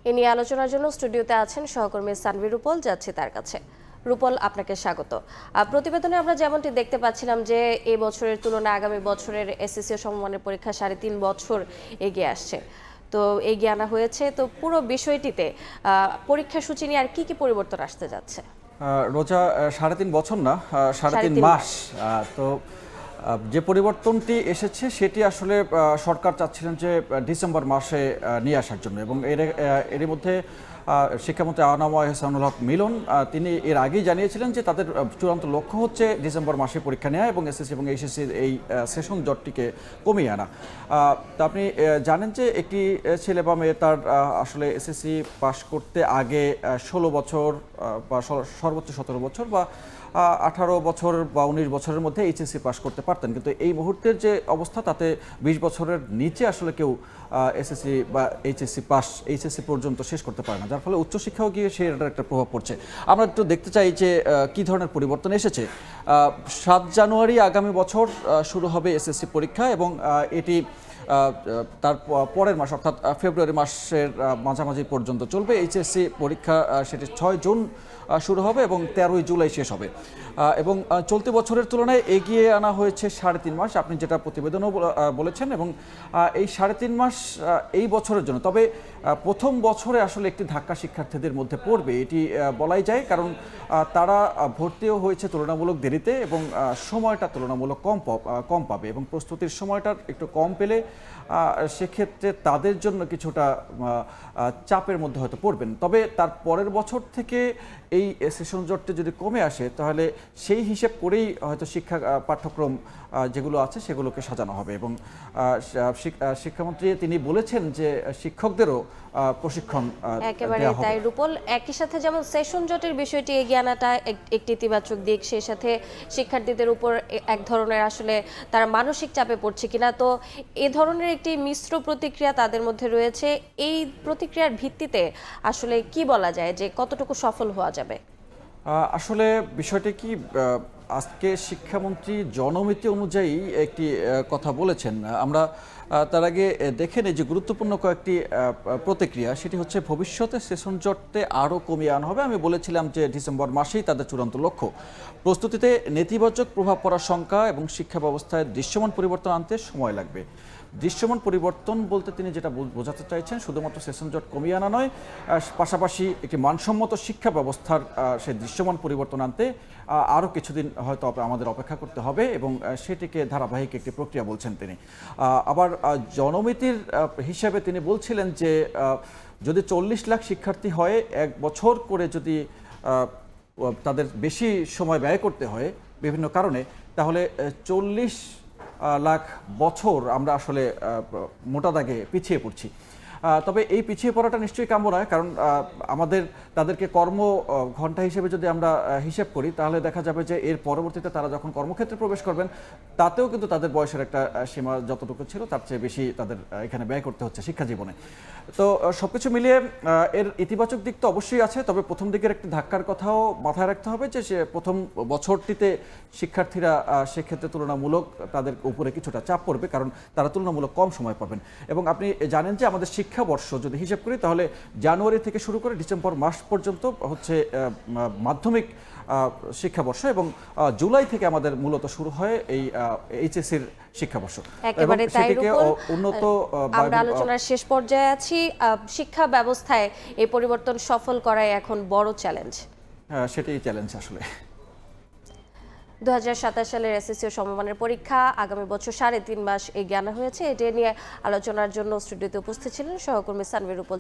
এ নিয়ে আলোচনার জন্য স্টুডিওতে আছেন সহকর্মী সানভি রূপল, যাচ্ছি তার কাছে। রূপল, আপনাকে স্বাগত। প্রতিবেদনে আমরা যেমনটি দেখতে পাচ্ছিলাম যে এই বছরের তুলনায় আগামী বছরের এসএসসি সমমানের পরীক্ষা 3.5 বছর এগিয়ে আসছে, তো এগিয়ে আনা হয়েছে। তো পুরো বিষয়টিতে পরীক্ষা সূচি নিয়ে আর কি কি পরিবর্তন আসতে যাচ্ছে? রোজা 3.5 বছর না, 3.5 মাস। তো যে পরিবর্তনটি এসেছে সেটি আসলে সরকার চাচ্ছিলেন যে ডিসেম্বর মাসে নিয়ে আসার জন্য, এবং এর মধ্যে শিক্ষামন্ত্রী আনাম এহসানুল হক মিলন তিনি এর আগেই জানিয়েছিলেন যে তাদের চূড়ান্ত লক্ষ্য হচ্ছে ডিসেম্বর মাসে পরীক্ষা নেওয়া এবং এসএসসি এবং এইচএসসির এই সেশন জটটিকে কমিয়ে আনা। তা আপনি জানেন যে একটি ছেলে বা মেয়ে তার আসলে এসএসসি পাশ করতে আগে 16 বছর বা সর্বোচ্চ 17 বছর বা 18 বছর বা 19 বছরের মধ্যে এইচএসসি পাস করতে পারতেন, কিন্তু এই মুহূর্তের যে অবস্থা তাতে 20 বছরের নিচে আসলে কেউ এসএসসি বা এইচএসসি পর্যন্ত শেষ করতে পারে না, যার ফলে উচ্চশিক্ষাও গিয়ে সেটার একটা প্রভাব পড়ছে। আমরা একটু দেখতে চাই যে কী ধরনের পরিবর্তন এসেছে। 7 জানুয়ারি আগামী বছর শুরু হবে এসএসসি পরীক্ষা, এবং এটি তার পরের মাস অর্থাৎ ফেব্রুয়ারি মাসের মাঝামাঝি পর্যন্ত চলবে। এইচএসসি পরীক্ষা সেটি 6 জুন শুরু হবে এবং 13 জুলাই শেষ হবে, এবং চলতি বছরের তুলনায় এগিয়ে আনা হয়েছে 3.5 মাস, আপনি যেটা প্রতিবেদনও বলেছেন। এবং এই 3.5 মাস এই বছরের জন্য, তবে প্রথম বছরে আসলে একটি ধাক্কা শিক্ষার্থীদের মধ্যে পড়বে, এটি বলাই যায়, কারণ তারা ভর্তিও হয়েছে তুলনামূলক দেরিতে এবং সময়টা তুলনামূলক কম পাবে, এবং প্রস্তুতির সময়টা একটু কম পেলে সেক্ষেত্রে তাদের জন্য কিছুটা চাপের মধ্যে হয়তো পড়বেন। তবে তার পরের বছর থেকে এই সেশন জটটি যদি কমে আসে তাহলে সেই হিসেব করেই হয়তো শিক্ষা পাঠ্যক্রম যেগুলো আছে সেগুলোকে সাজানো হবে, এবং শিক্ষামন্ত্রী তিনি বলেছেন যে শিক্ষকদেরও প্রশিক্ষণ একেবারে তাই রূপল। একই সাথে যেমন সেশন জটের বিষয়টি এগিয়ে আনাটা একটি ইতিবাচক দিক, সেই সাথে শিক্ষার্থীদের উপর এক ধরনের আসলে তারা মানসিক চাপে পড়ছে কিনা, তো এ ধরনের একটি মিশ্র প্রতিক্রিয়া তাদের মধ্যে রয়েছে। এই প্রতিক্রিয়ার ভিত্তিতে আসলে কি বলা যায় যে কতটুকু সফল হওয়া যাবে? আসলে বিষয়টা কি, আজকে শিক্ষামন্ত্রী জনমিতি অনুযায়ী একটি কথা বলেছেন। আমরা তার আগে দেখে নিই যে গুরুত্বপূর্ণ কয়েকটি প্রতিক্রিয়া, সেটি হচ্ছে ভবিষ্যতে সেশন জটে আরও কমিয়ে আনা হবে। আমি বলেছিলাম যে ডিসেম্বর মাসেই তাদের চূড়ান্ত লক্ষ্য। প্রস্তুতিতে নেতিবাচক প্রভাব পড়ার শঙ্কা এবং শিক্ষা ব্যবস্থায় দৃশ্যমান পরিবর্তন আনতে সময় লাগবে। দৃশ্যমান পরিবর্তন বলতে তিনি যেটা বোঝাতে চাইছেন শুধুমাত্র সেশন জট কমিয়ে আনা নয়, পাশাপাশি একটি মানসম্মত শিক্ষা ব্যবস্থার সেই দৃশ্যমান পরিবর্তন আনতে আরও কিছুদিন হয়তো আমাদের অপেক্ষা করতে হবে, এবং সেটিকে ধারাবাহিক একটি প্রক্রিয়া বলছেন তিনি। আবার জনমিতির হিসেবে তিনি বলছিলেন যে যদি 40 লাখ শিক্ষার্থী হয়, 1 বছর করে যদি তাদের বেশি সময় ব্যয় করতে হয় বিভিন্ন কারণে, তাহলে 40 লাখ বছর আমরা আসলে মোটা দাগে পিছিয়ে পড়ছি। তবে এই পিছিয়ে পড়াটা নিশ্চয়ই কাম্য নয়, কারণ তাদেরকে কর্ম ঘন্টা হিসেবে যদি আমরা হিসেব করি তাহলে দেখা যাবে যে এর পরবর্তীতে তারা যখন কর্মক্ষেত্রে প্রবেশ করবেন তাতেও কিন্তু তাদের বয়সের একটা সীমা যতটুকু ছিল তার চেয়ে বেশি তাদের এখানে ব্যয় করতে হচ্ছে শিক্ষা জীবনে। তো সবকিছু মিলিয়ে এর ইতিবাচক দিক তো অবশ্যই আছে, তবে প্রথম দিকের একটি ধাক্কার কথাও মাথায় রাখতে হবে যে সে প্রথম বছরটিতে শিক্ষার্থীরা সেক্ষেত্রে তুলনামূলক তাদের উপরে কিছুটা চাপ পড়বে, কারণ তারা তুলনামূলক কম সময় পাবেন। এবং আপনি জানেন যে আমাদের শিক্ষাবর্ষ যদি হিসাব করি তাহলে জানুয়ারি থেকে শুরু করে ডিসেম্বর মাস পর্যন্ত হচ্ছে মাধ্যমিক শিক্ষাবর্ষ, এবং জুলাই থেকে আমাদের মূলত শুরু হয় এই এইচএসসির শিক্ষাবর্ষ। একেবারে তাই রূপল, উন্নত আমরা আলোচনার শেষ পর্যায়ে আছি। শিক্ষা ব্যবস্থায় এই পরিবর্তন সফল করাই এখন বড় চ্যালেঞ্জ। সেটাই চ্যালেঞ্জ আসলে। 2027 সালের এসএসসি সমমানের পরীক্ষা আগামী বছর 3.5 মাস এগিয়ে আনা হয়েছে। এটা নিয়ে আলোচনার জন্য স্টুডিওতে উপস্থিত ছিলেন সহকর্মী সানভি রূপল।